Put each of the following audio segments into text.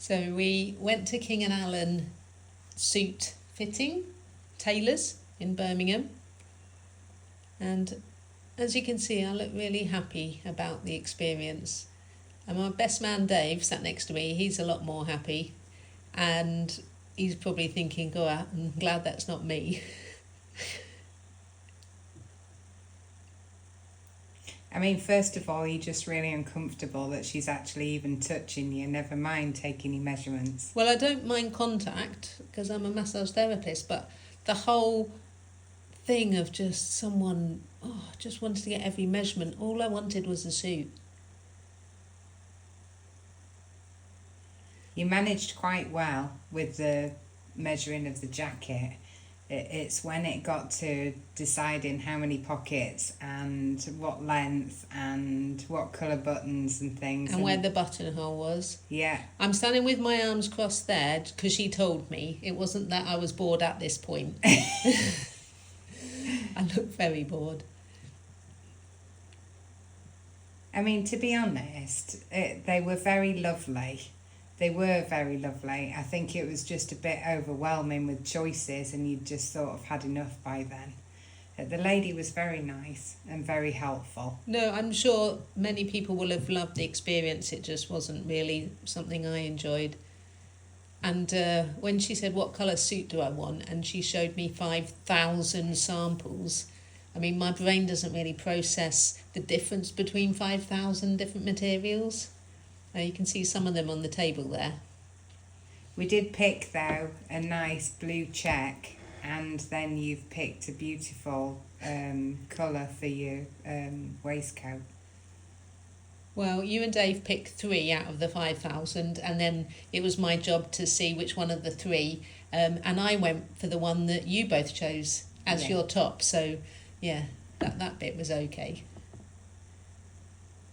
So we went to King and Allen suit fitting tailors in Birmingham, and as you can see, I look really happy about the experience. And my best man Dave sat next to me. He's a lot more happy, and he's probably thinking, "Oh, I'm glad that's not me." I mean, first of all, you're just really uncomfortable that she's actually even touching you, never mind taking your measurements. Well, I don't mind contact because I'm a massage therapist, but the whole thing of just someone, just wanted to get every measurement. All I wanted was a suit. You managed quite well with the measuring of the jacket. It's when it got to deciding how many pockets and what length and what colour buttons and things. And where the buttonhole was. Yeah. I'm standing with my arms crossed there because she told me. It wasn't that I was bored at this point. I look very bored. I mean, to be honest, they were very lovely. They were very lovely. I think it was just a bit overwhelming with choices and you'd just sort of had enough by then. The lady was very nice and very helpful. No, I'm sure many people will have loved the experience. It just wasn't really something I enjoyed. And when she said, "What colour suit do I want?" and she showed me 5,000 samples, I mean, my brain doesn't really process the difference between 5,000 different materials. You can see some of them on the table there. We did pick, though, a nice blue check, and then you've picked a beautiful colour for your waistcoat. Well, you and Dave picked 3 out of the 5,000, and then it was my job to see which one of the 3, and I went for the one that you both chose as your top, so yeah, that bit was okay.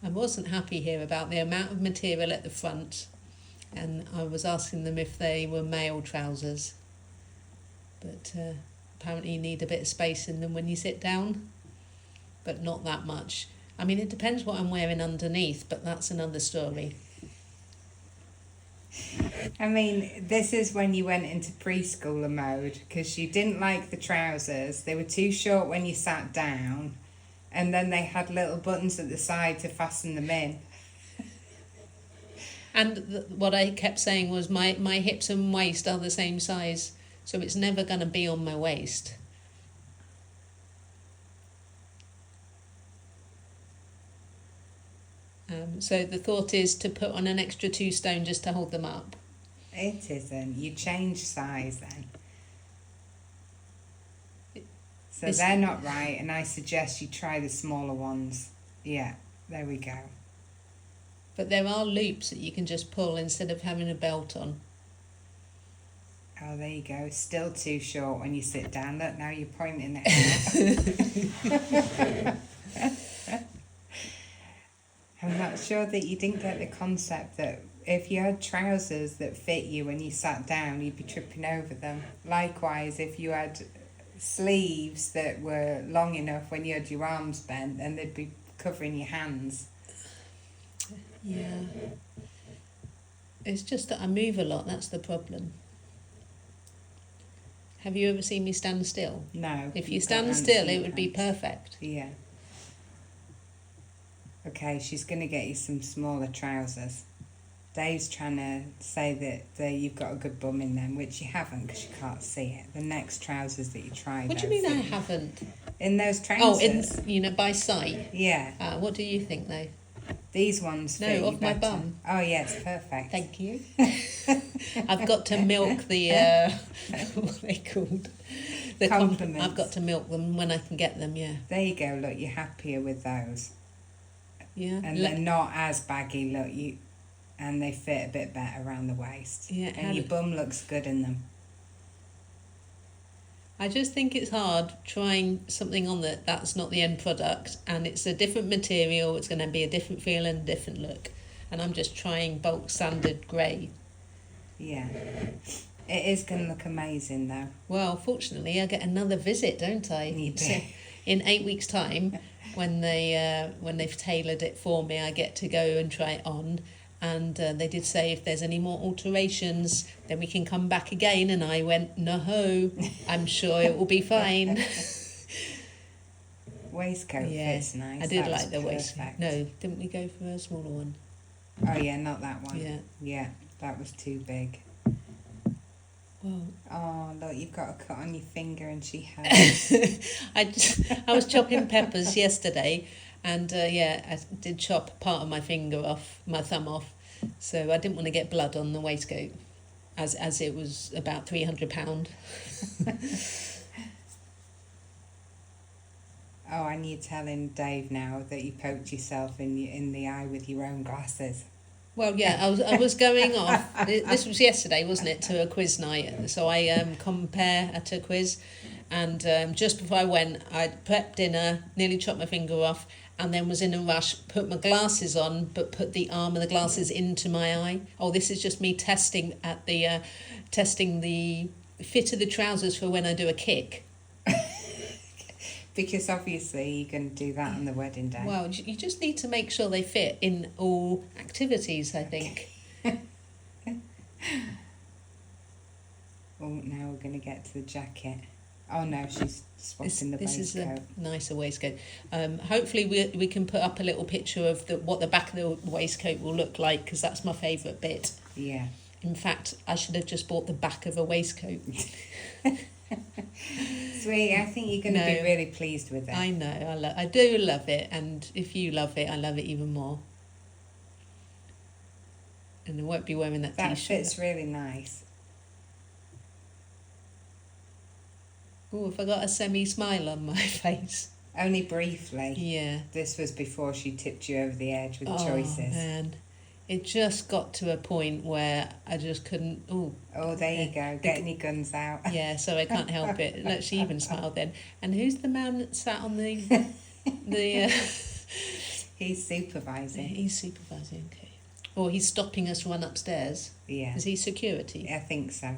I wasn't happy here about the amount of material at the front, and I was asking them if they were male trousers, but apparently you need a bit of space in them when you sit down, but not that much. I mean, it depends what I'm wearing underneath, but that's another story. I mean, this is when you went into preschooler mode, because you didn't like the trousers. They were too short when you sat down, and then they had little buttons at the side to fasten them in. And what I kept saying was my hips and waist are the same size, so it's never going to be on my waist. So the thought is to put on an extra 2 stone just to hold them up. It isn't. You change size then. So they're not right, and I suggest you try the smaller ones. Yeah, there we go. But there are loops that you can just pull instead of having a belt on. Oh, there you go. Still too short when you sit down. Look, now you're pointing it out. I'm not sure that you didn't get the concept that if you had trousers that fit you when you sat down, you'd be tripping over them. Likewise, if you had sleeves that were long enough when you had your arms bent, then they'd be covering your hands. Yeah. It's just that I move a lot, that's the problem. Have you ever seen me stand still? No. If you stand still, it would be perfect. Yeah. Okay, she's going to get you some smaller trousers. Dave's trying to say that you've got a good bum in them, which you haven't because you can't see it. The next trousers that you try. What do you mean I haven't? In those trousers. Oh, by sight? Yeah. What do you think, though? These ones fit off you my better. bum. Oh, yeah, it's perfect. Thank you. I've got to milk the, what are they called? The compliments. I've got to milk them when I can get them, yeah. There you go, look, you're happier with those. Yeah. And they're not as baggy, look, and they fit a bit better around the waist. Yeah. And your bum looks good in them. I just think it's hard trying something on that's not the end product, and it's a different material, it's going to be a different feel and a different look. And I'm just trying bulk standard grey. Yeah. It is going to look amazing, though. Well, fortunately, I get another visit, don't I? You do. So in 8 weeks' time, when they've tailored it for me, I get to go and try it on. And they did say if there's any more alterations, then we can come back again. And I went, no, I'm sure it will be fine. Waistcoat fits nice. I did that like the perfect. waistcoat. No, didn't we go for a smaller one? Oh yeah, not that one. Yeah, that was too big. Well, oh look, you've got a cut on your finger, and she has. I was chopping peppers yesterday, and I did chop part of my finger off, my thumb off, so I didn't want to get blood on the waistcoat, as it was about £300. Oh, and you're telling Dave now that you poked yourself in the eye with your own glasses. Well, yeah, I was going off. This was yesterday, wasn't it, to a quiz night? So I compare at a quiz, and just before I went, I prepped dinner, nearly chopped my finger off, and then was in a rush, put my glasses on, but put the arm of the glasses into my eye. Oh, this is just me testing the fit of the trousers for when I do a kick. Because obviously you're going to do that on the wedding day. Well, you just need to make sure they fit in all activities, I think. Oh, now we're going to get to the jacket. Oh no, she's swapping the waistcoat. This is a nicer waistcoat. Hopefully we can put up a little picture of what the back of the waistcoat will look like, because that's my favourite bit. Yeah. In fact, I should have just bought the back of a waistcoat. Sweet, I think you're going to be really pleased with it. I know, I do love it, and if you love it, I love it even more. And I won't be wearing that That t-shirt. fits really nice. Oh, have I got a semi-smile on my face? Only briefly. Yeah. This was before she tipped you over the edge with choices. Oh, man. It just got to a point where I just couldn't... Oh, there you go, getting your guns out. Yeah, so I can't help it. Look, she even smiled then. And who's the man that sat on the... He's supervising. He's supervising, okay. Or he's stopping us to run upstairs. Yeah. Is he security? I think so.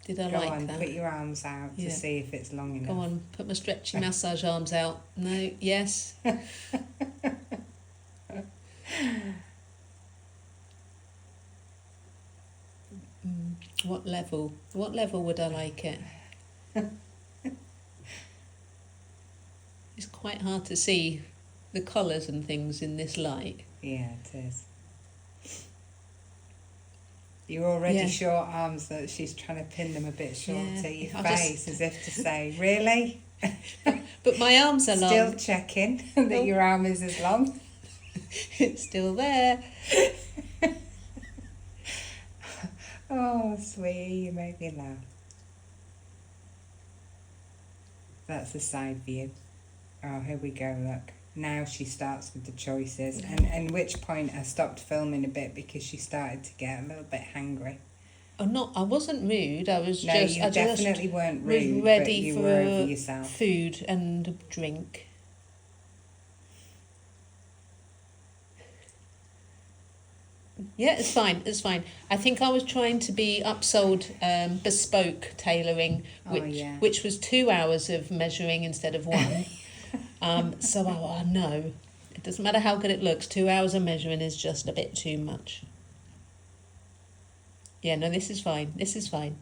Did I Go like on, that? put your arms out to see if it's long enough. Go on, put my stretchy massage arms out. No, yes. What level? What level would I like it? It's quite hard to see the colours and things in this light. Yeah, it is. You're already short arms that she's trying to pin them a bit short to your face, as if to say, really? But my arms are long. Still checking that your arm is as long. It's still there. Oh, sweetie, you make me laugh. That's the side view. Oh, here we go, look. Now she starts with the choices, and which point I stopped filming a bit because she started to get a little bit hangry. I wasn't rude. I was you definitely weren't rude, ready but you for were over yourself. Food and drink. Yeah, it's fine. It's fine. I think I was trying to be upsold bespoke tailoring, which was 2 hours of measuring instead of 1. So I know it doesn't matter how good it looks. 2 hours of measuring is just a bit too much. Yeah, no, this is fine. This is fine.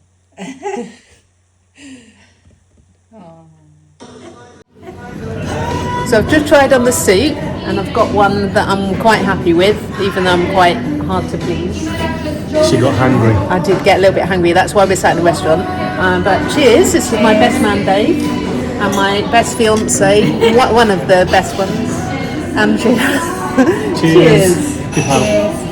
Oh. So I've just tried on the suit, and I've got one that I'm quite happy with, even though I'm quite hard to please. She got hungry. I did get a little bit hungry. That's why we're sat in the restaurant. But cheers! This is my best man Dave, and my best fiance, one of the best ones. And cheers. Cheers. Cheers.